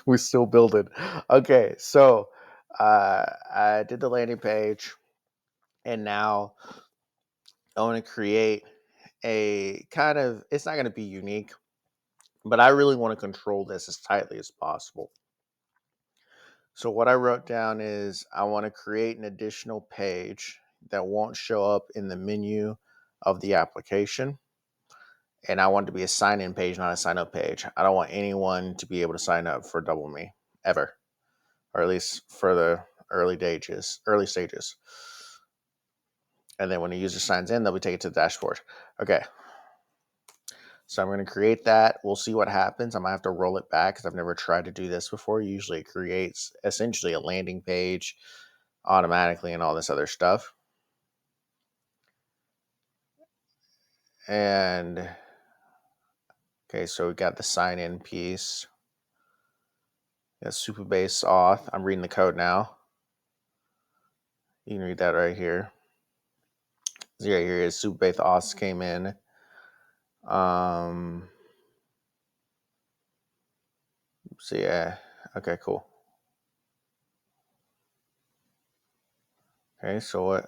we still building. Okay, so I did the landing page, and now I want to create a kind of. It's not going to be unique, but I really want to control this as tightly as possible. So what I wrote down is I want to create an additional page that won't show up in the menu of the application. And I want it to be a sign in page, not a sign up page. I don't want anyone to be able to sign up for Double Me ever, or at least for the early stages. And then when the user signs in, they'll be taken to the dashboard. Okay. So I'm going to create that. We'll see what happens. I might have to roll it back because I've never tried to do this before. Usually it creates essentially a landing page automatically and all this other stuff. And okay, so we got the sign in piece. Got Supabase auth. I'm reading the code now. You can read that right here. See right here is Supabase auth came in. So yeah, okay, cool. Okay, so what?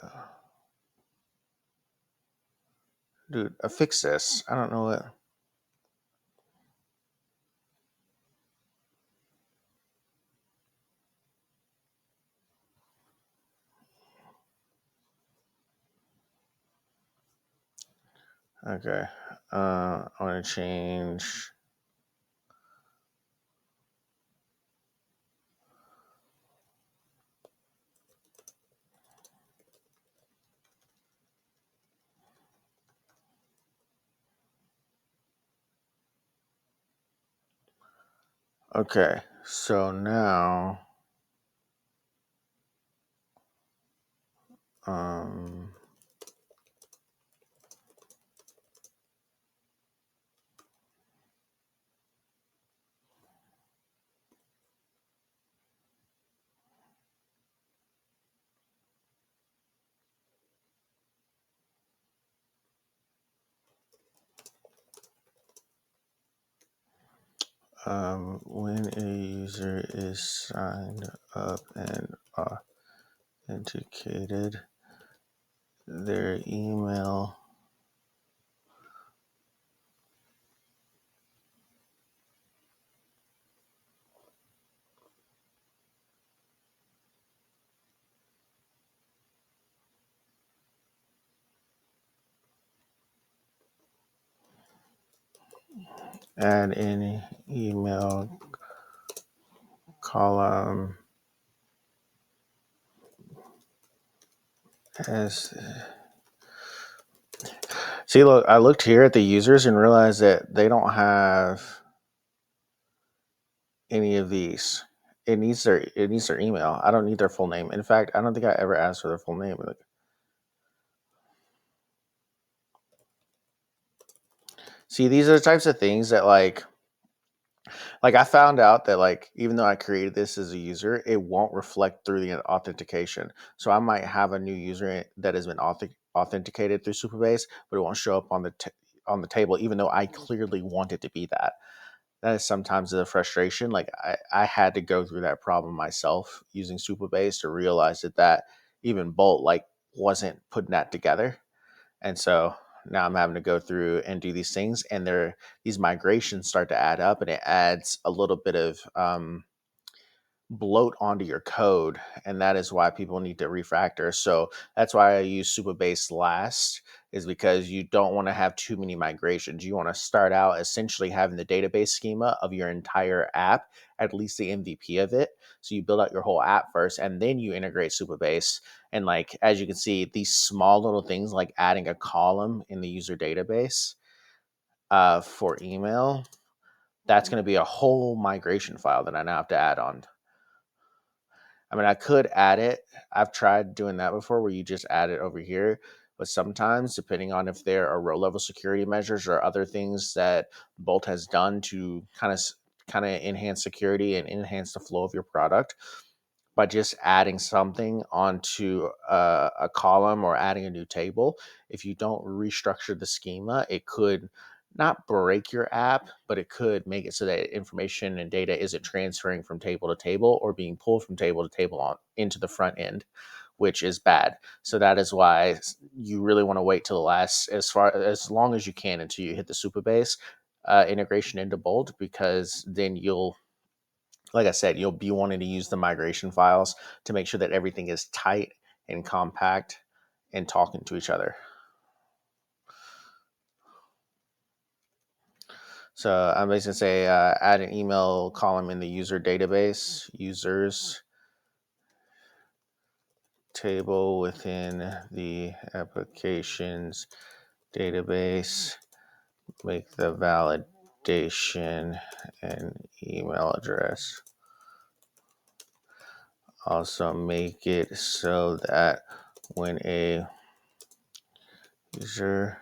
Dude, I fixed this. I don't know what. Okay, I want to change. Okay, so now, um, when a user is signed up and authenticated, their email add any email column as. See, look, I looked here at the users and realized that they don't have any of these. It needs their email. I don't need their full name. In fact, I don't think I ever asked for their full name. See, these are the types of things that like I found out that like even though I created this as a user, it won't reflect through the authentication. So I might have a new user that has been authenticated through Supabase, but it won't show up on the table, even though I clearly want it to be that. That is sometimes the frustration. Like I had to go through that problem myself using Supabase to realize that even Bolt like wasn't putting that together. And so now I'm having to go through and do these things, and these migrations start to add up, and it adds a little bit of bloat onto your code, and that is why people need to refactor. So that's why I use Supabase last, is because you don't want to have too many migrations. You want to start out essentially having the database schema of your entire app, at least the MVP of it. So you build out your whole app first, and then you integrate Supabase. And like as you can see, these small little things like adding a column in the user database for email, that's going to be a whole migration file that I now have to add on. I mean, I could add it. I've tried doing that before where you just add it over here. But sometimes, depending on if there are row level security measures or other things that Bolt has done to kind of enhance security and enhance the flow of your product, by just adding something onto a column or adding a new table, if you don't restructure the schema, it could not break your app, but it could make it so that information and data isn't transferring from table to table or being pulled from table to table on into the front end, which is bad. So that is why you really want to wait till the last, as long as you can, until you hit the Supabase integration into Bolt, because then you'll, like I said, you'll be wanting to use the migration files to make sure that everything is tight and compact and talking to each other. So I'm basically say add an email column in the user database, users table within the applications database, make the validation an email address. Also make it so that when a user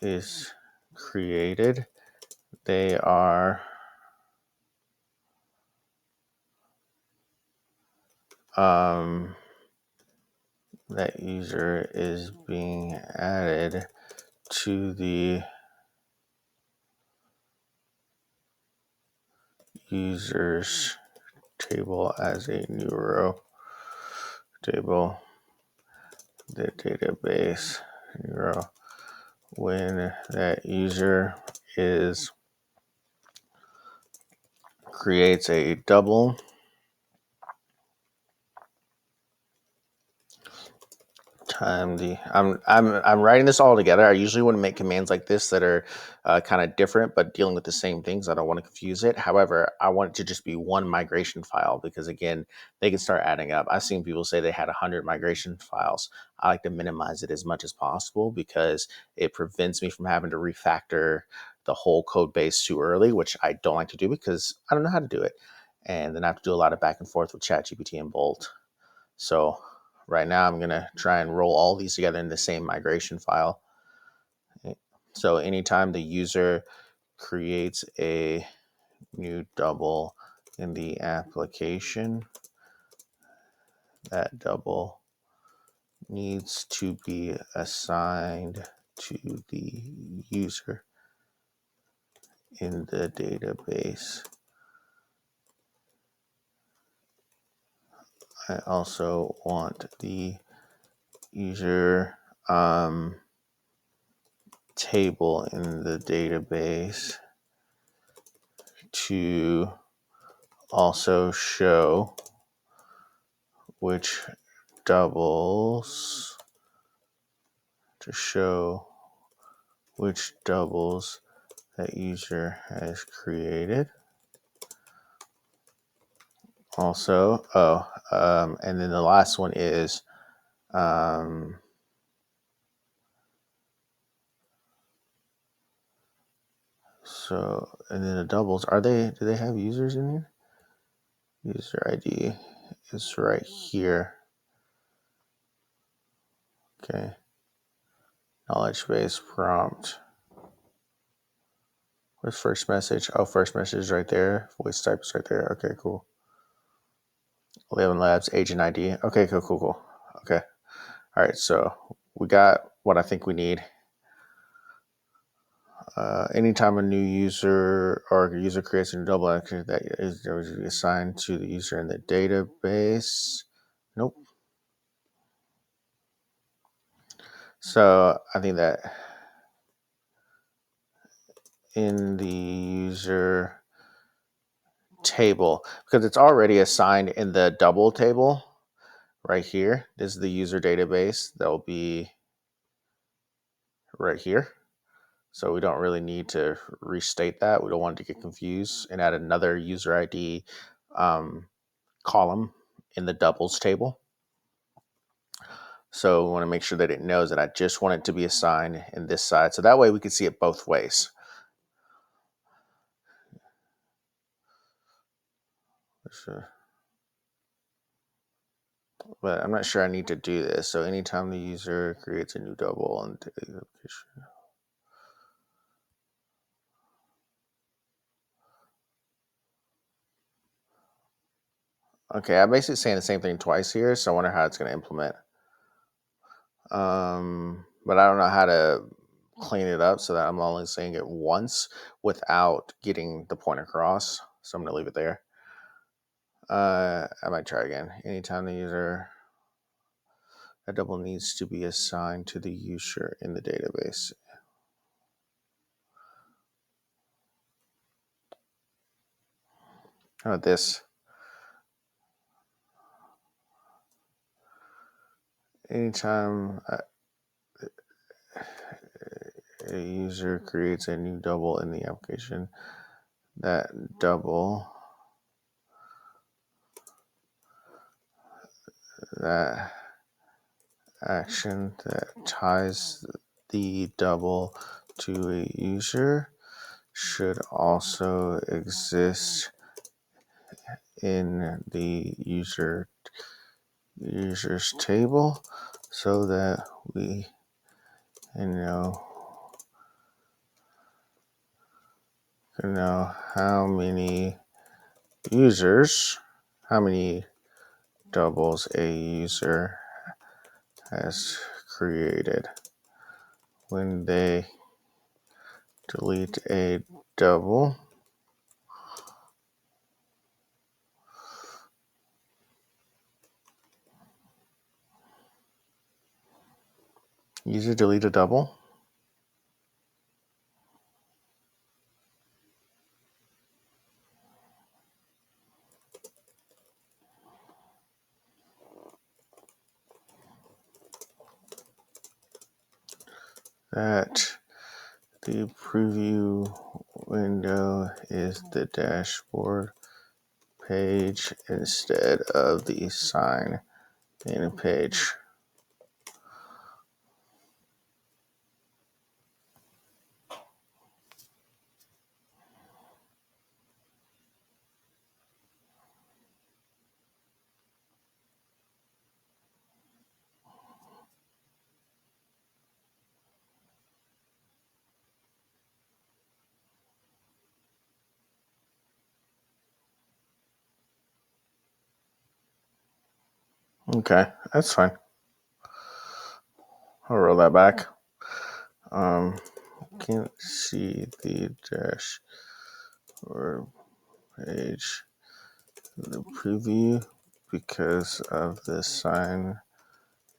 is created, they are that user is being added to the users table as a new row table, the database new row. When that user is creates a double time the I'm writing this all together. I usually want to make commands like this that are kind of different but dealing with the same things. I don't want to confuse it. However, I want it to just be one migration file, because again, they can start adding up. I've seen people say they had 100 migration files. I like to minimize it as much as possible because it prevents me from having to refactor the whole code base too early, which I don't like to do because I don't know how to do it, and then I have to do a lot of back and forth with ChatGPT and Bolt. So right now I'm going to try and roll all these together in the same migration file. So anytime the user creates a new double in the application, that double needs to be assigned to the user in the database. I also want the user table in the database to also show which doubles that user has created. Also, and then the last one is so, and then the doubles, do they have users in here? User ID is right here. Okay. Knowledge base prompt. Where's first message? Oh, first message is right there. Voice type is right there. Okay, cool. 11 Labs, agent ID. Okay, cool. Okay. All right, so we got what I think we need. Anytime a new user or a user creates a new double entry that is assigned to the user in the database. Nope. So I think that in the user table, because it's already assigned in the double table right here. This is the user database that will be right here. So we don't really need to restate that. We don't want it to get confused and add another user ID column in the doubles table. So we want to make sure that it knows that I just want it to be assigned in this side. So that way we can see it both ways. Sure. But I'm not sure I need to do this. So anytime the user creates a new double and okay, I'm basically saying the same thing twice here, so I wonder how it's going to implement. But I don't know how to clean it up so that I'm only saying it once without getting the point across. So I'm going to leave it there. I might try again. Anytime the user, a double needs to be assigned to the user in the database. How about this? Anytime a user creates a new double in the application, that double, that action that ties the double to a user should also exist in the users table so that we know how many doubles a user has created. When they delete a double, user delete a double. That the preview window is the dashboard page instead of the sign in page. Okay, that's fine. I'll roll that back. Can't see the dashboard page, the preview, because of the sign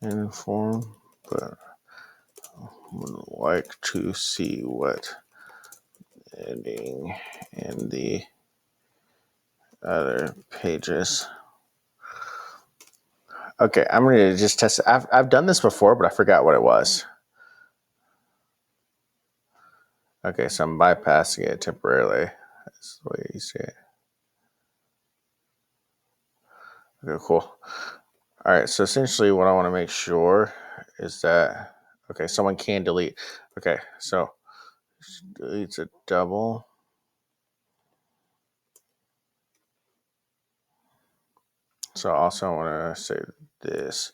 in form, but would like to see what ending in the other pages. Okay, I'm ready to just test it. I've done this before, but I forgot what it was. Okay, so I'm bypassing it temporarily. That's the way you see it. Okay, cool. All right, so essentially what I want to make sure is that, okay, someone can delete. Okay, so deletes a double. So also I want to say this.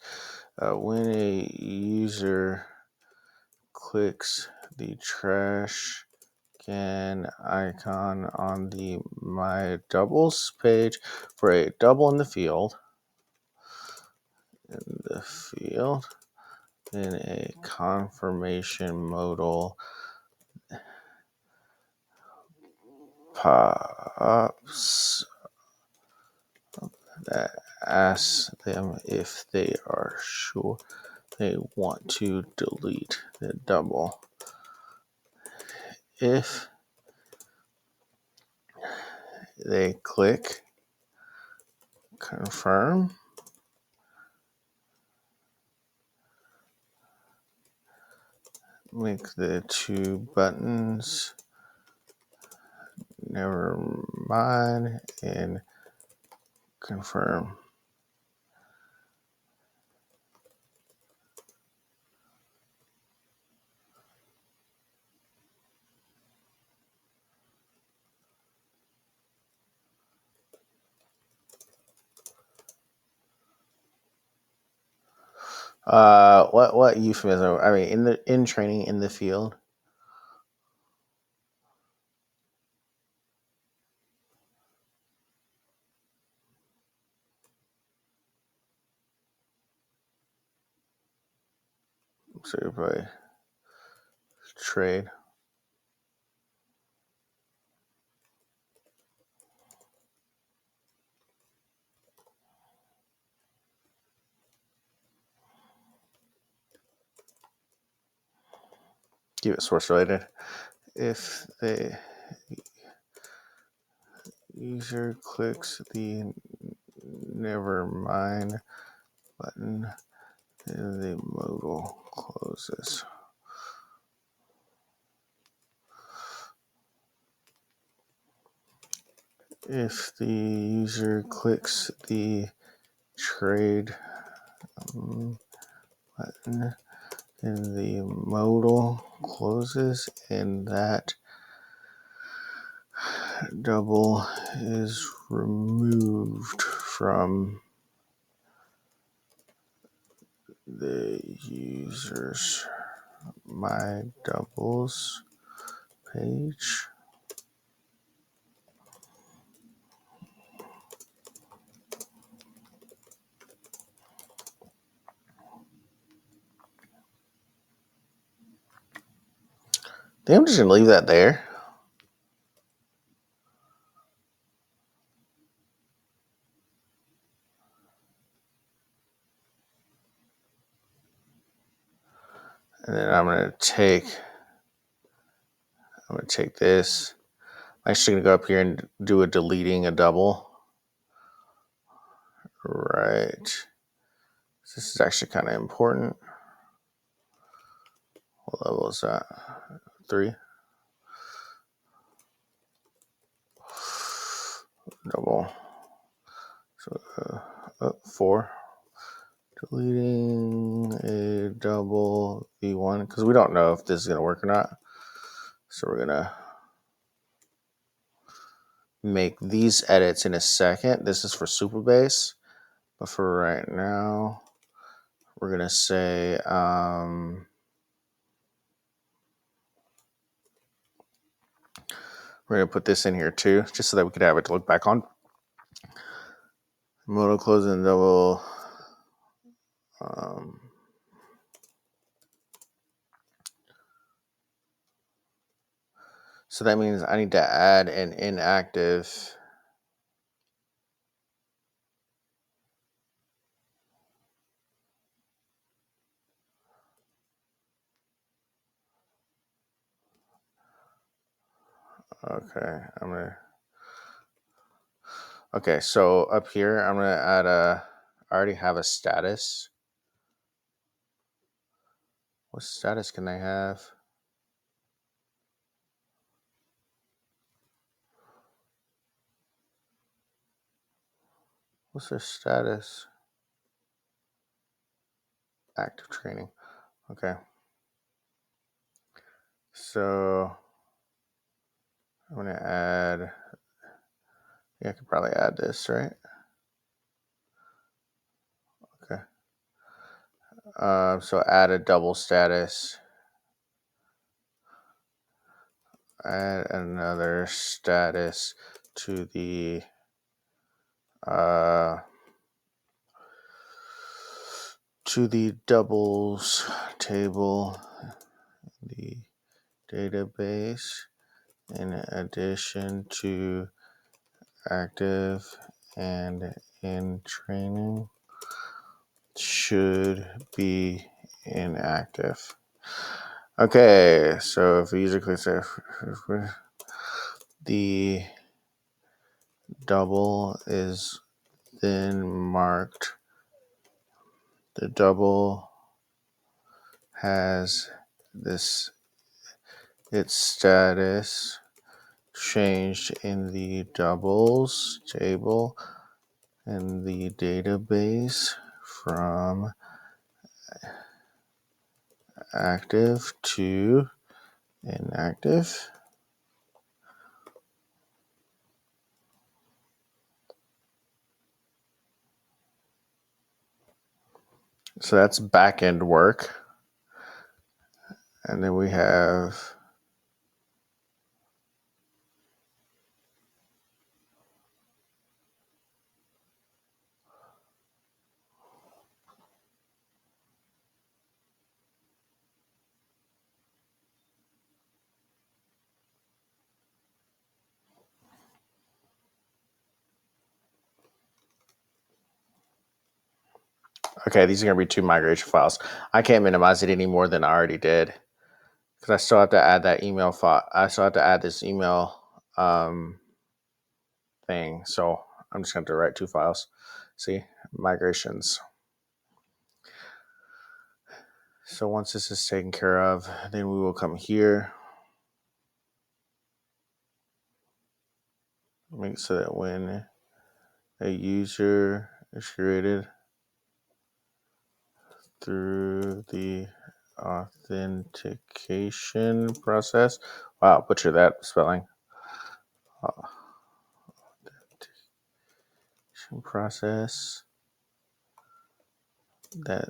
When a user clicks the trash can icon on the My Doubles page for a double in the field, then a confirmation modal pops that asks them if they are sure they want to delete the double. If they click confirm, make the two buttons never mind and confirm. What euphemism? I mean, in training in the field. So you probably trade. Keep it source related. If the user clicks the never mind button, the modal closes. If the user clicks the trade button, then the modal closes and that double is removed from the user's My Doubles page. I think I'm just going to leave that there. And then I'm going to take this. I'm actually going to go up here and do a deleting a double. Right. This is actually kind of important. What level is that? 3. Double. So 4. Deleting a double V1 because we don't know if this is going to work or not. So we're going to make these edits in a second. This is for Superbase. But for right now, we're going to say we're going to put this in here too, just so that we could have it to look back on. Modal closing double. So that means I need to add an inactive. Okay, Okay, so up here, I'm gonna add I already have a status. What status can I have? What's their status? Active training. Okay. So I'm gonna add. Yeah, I could probably add this, right? Okay. So add a double status. Add another status to the doubles table, the database, in addition to active and in training should be inactive. Okay, so if the user clicks the double is then marked. The double has its status changed in the doubles table in the database from active to inactive. So that's back end work. And then we have Okay, these are going to be 2 migration files. I can't minimize it any more than I already did because I still have to add that email file. I still have to add this email thing. So I'm just going to write 2 files. See, migrations. So once this is taken care of, then we will come here. Make it so that when a user is created through the authentication process. Wow, butcher that spelling. Process that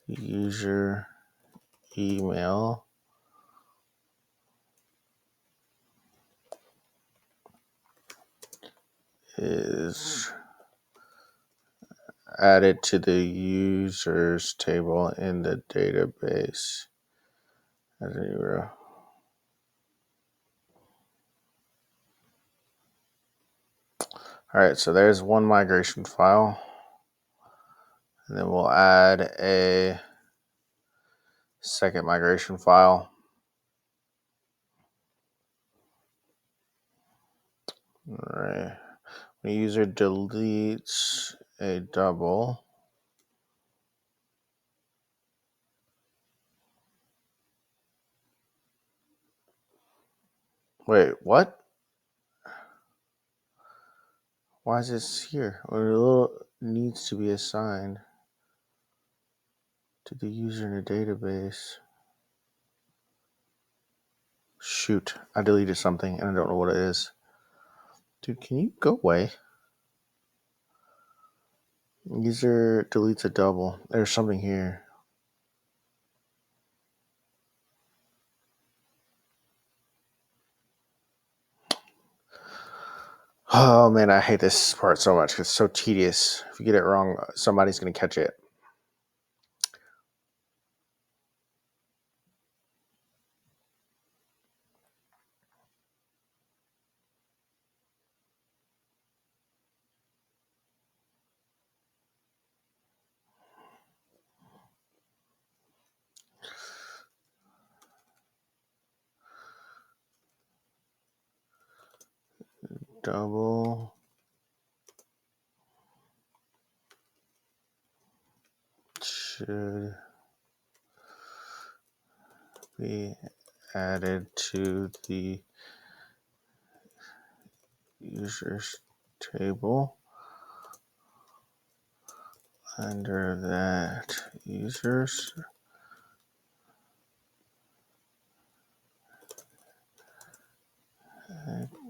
user email is added to the users table in the database as a row. All right, so there's one migration file. And then we'll add a second migration file. All right. When a user deletes a double, wait, what? Why is this here? Well, a little needs to be assigned to the user in the database. Shoot, I deleted something and I don't know what it is. Dude, can you go away? User deletes a double. There's something here. Oh man, I hate this part so much. It's so tedious. If you get it wrong, somebody's going to catch it. Double should be added to the users table under that users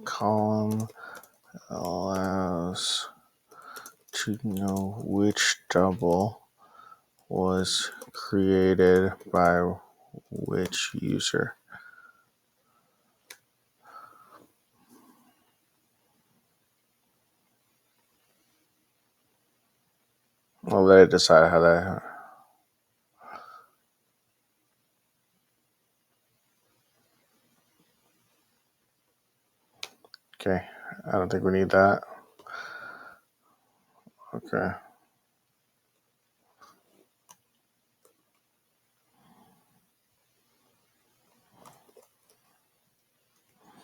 column allows to know which double was created by which user. I'll let it decide how that. Okay, I don't think we need that. Okay.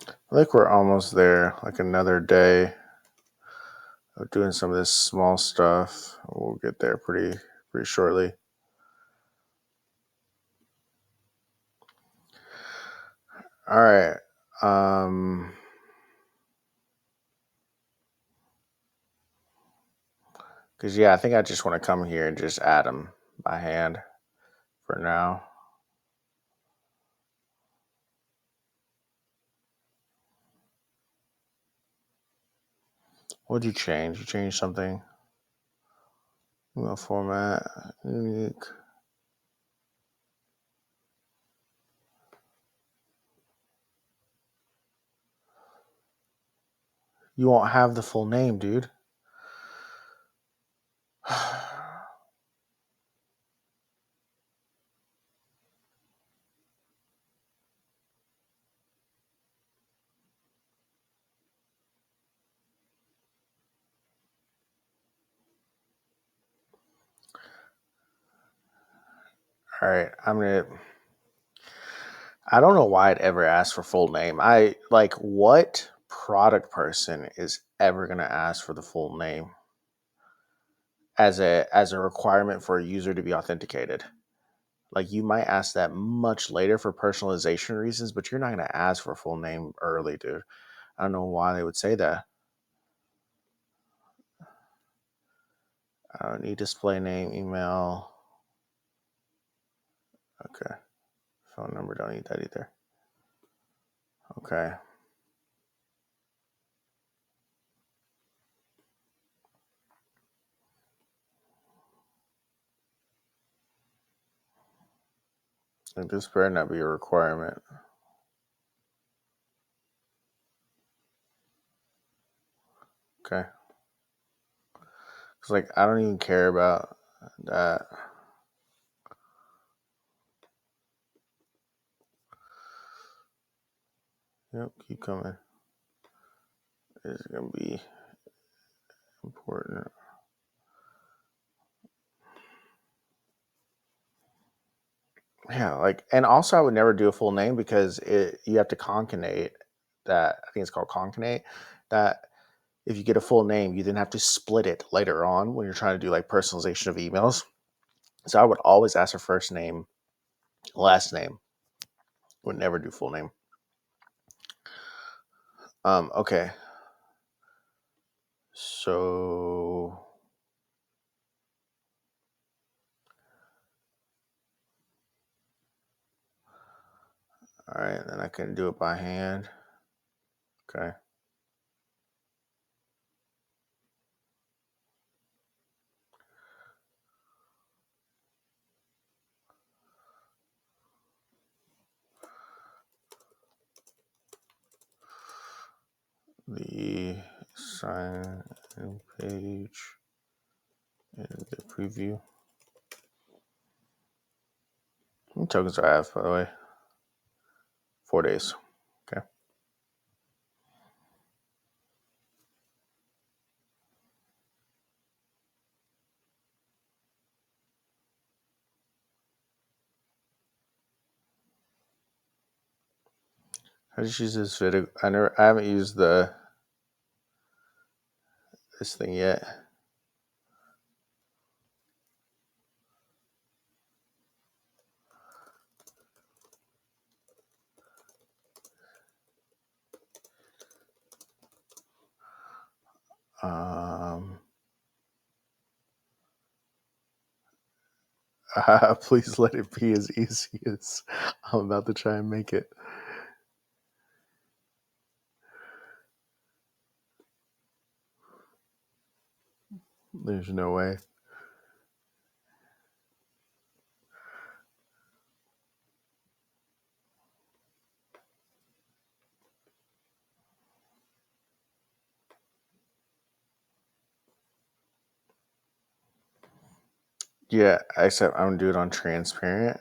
I think we're almost there, like another day of doing some of this small stuff. We'll get there pretty shortly. All right. Because, yeah, I think I just want to come here and just add them by hand for now. What did you change? You changed something? Email format, unique. You won't have the full name, dude. All right, I don't know why I'd ever ask for full name. I like what product person is ever gonna ask for the full name as a requirement for a user to be authenticated. Like you might ask that much later for personalization reasons, but you're not gonna ask for a full name early, dude. I don't know why they would say that. I don't need display name, email. Okay. Phone number, don't need that either. Okay. Like this better not be a requirement. Okay. Cause like I don't even care about that. Yep, keep coming. It's gonna be important. Yeah, like and also I would never do a full name because you have to concatenate that. I think it's called concatenate. That if you get a full name, you then have to split it later on when you're trying to do like personalization of emails. So I would always ask for first name, last name. Would never do full name. Okay. So all right, then I can do it by hand. Okay. The sign in page and the preview. How many tokens do I have, by the way? 4 days. Okay. I just use this video. I haven't used this thing yet. Um, please let it be as easy as I'm about to try and make it. There's no way. Yeah, except I'm gonna do it on transparent.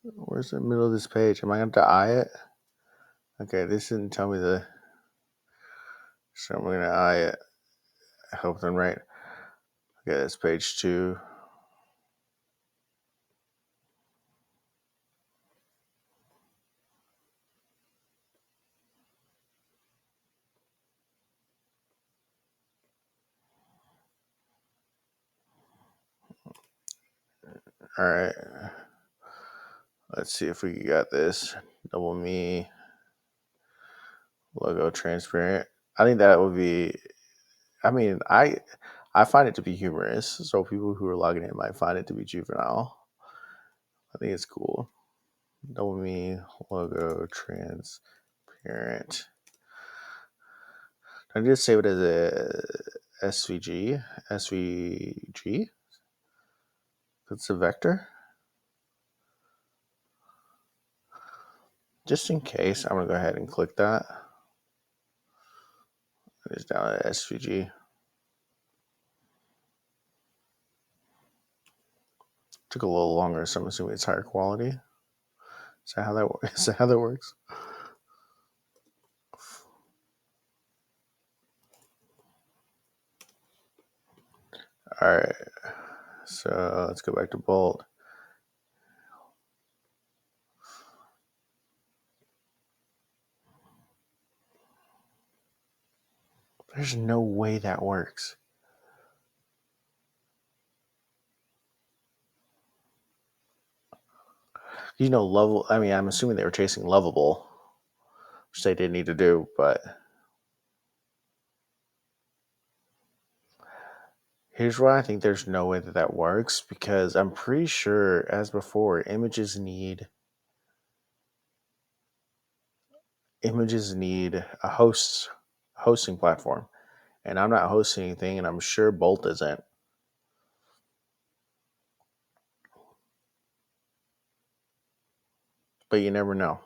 Where's the middle of this page? Am I going to eye it? Okay, this didn't tell me the. So I'm going to eye it. I hope I'm right. Okay, that's page 2. All right. Let's see if we got this. Double me logo transparent. I think that would be. I mean, I find it to be humorous. So people who are logging in might find it to be juvenile. I think it's cool. Double me logo transparent. I just save it as a SVG. SVG. It's a vector. Just in case, I'm gonna go ahead and click that. It's down at SVG. Took a little longer, so I'm assuming it's higher quality. Is that how that works? Is that how that works? All right. So let's go back to bold. There's no way that works. Level. I mean, I'm assuming they were chasing Lovable, which they didn't need to do. But here's why I think there's no way that that works, because I'm pretty sure, as before, images need a hosting platform, and I'm not hosting anything, and I'm sure Bolt isn't. But you never know.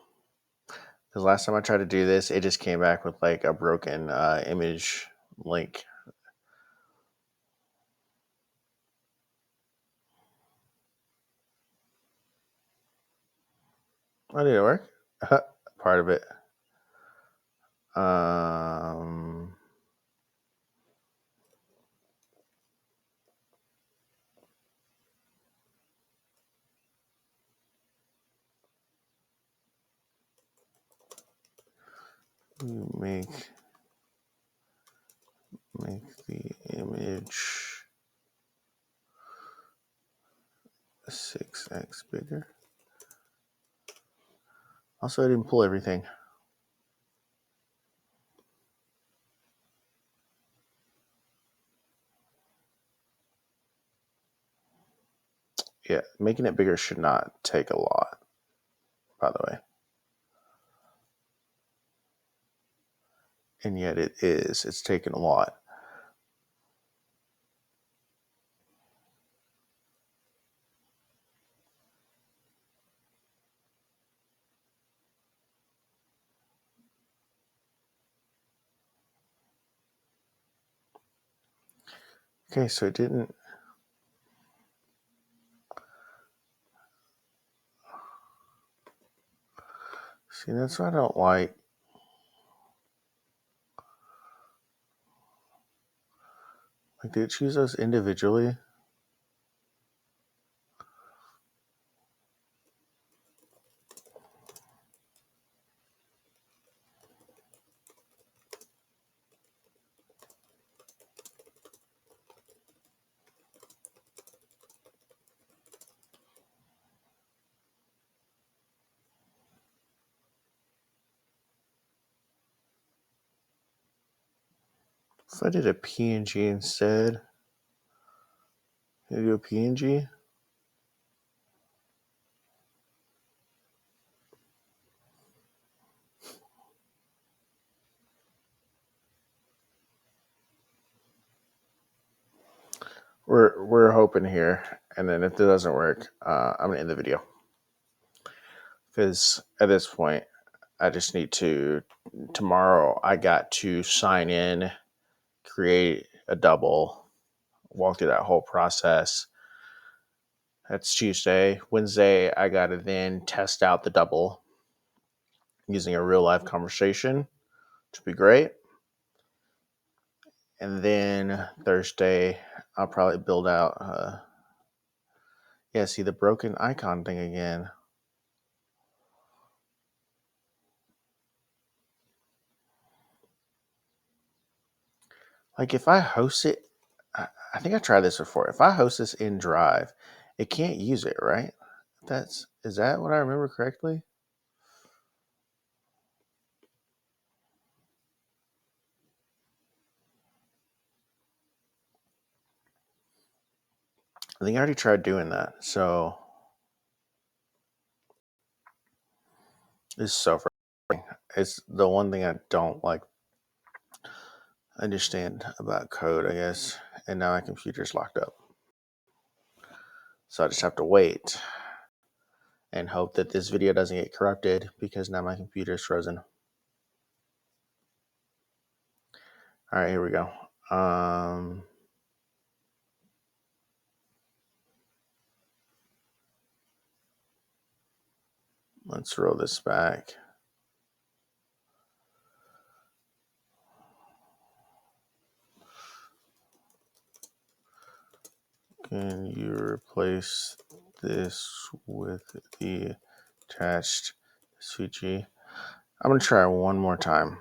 Because last time I tried to do this, it just came back with like a broken image link. Oh, did it work? Part of it. Um, make the image 6x bigger. Also, I didn't pull everything. Yeah, making it bigger should not take a lot, by the way. And yet it is. It's taken a lot. Okay, so it didn't. See, that's what I don't like. Like, did it choose those individually? If I did a PNG instead, can I do a PNG? We're hoping here, and then if it doesn't work, I'm gonna end the video, because at this point, I just need to. Tomorrow, I got to sign in, create a double, walk through that whole process. That's Tuesday. Wednesday, I got to then test out the double using a real life conversation, which would be great. And then Thursday, I'll probably build out. Yeah, see the broken icon thing again. Like if I host it, I think I tried this before. If I host this in Drive, it can't use it, right? Is that what I remember correctly? I think I already tried doing that. So it's so frustrating. It's the one thing I don't like understand about code, I guess. And now my computer's locked up. So I just have to wait and hope that this video doesn't get corrupted, because now my computer's frozen. All right, here we go. Let's roll this back. Can you replace this with the attached SVG? I'm going to try one more time.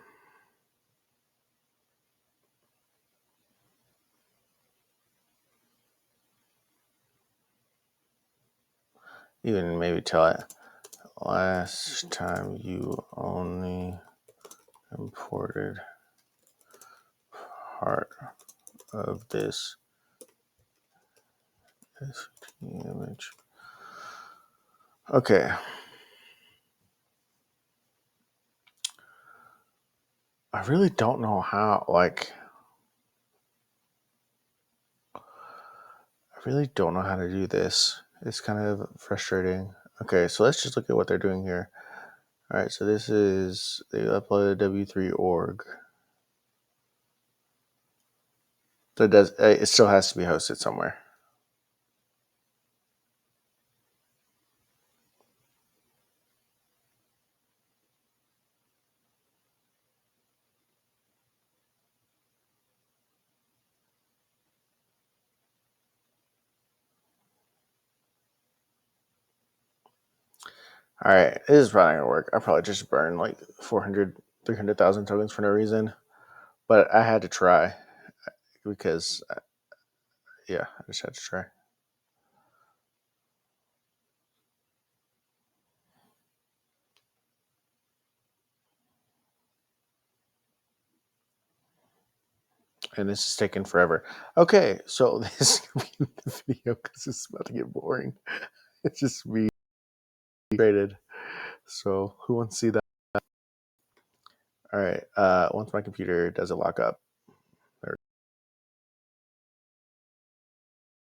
Even maybe tell it, last time you only imported part of this SVG image. Okay. I really don't know how, I really don't know how to do this. It's kind of frustrating. Okay, so let's just look at what they're doing here. All right, so this is, they uploaded W3 org. So it still has to be hosted somewhere. All right, this is probably not gonna work. I probably just burned like 400, 300,000 tokens for no reason, but I had to try because, yeah, I just had to try. And this is taking forever. Okay, so this is gonna be the video because it's about to get boring. It's just me traded. So who wants to see that? All right. Once my computer does a lockup.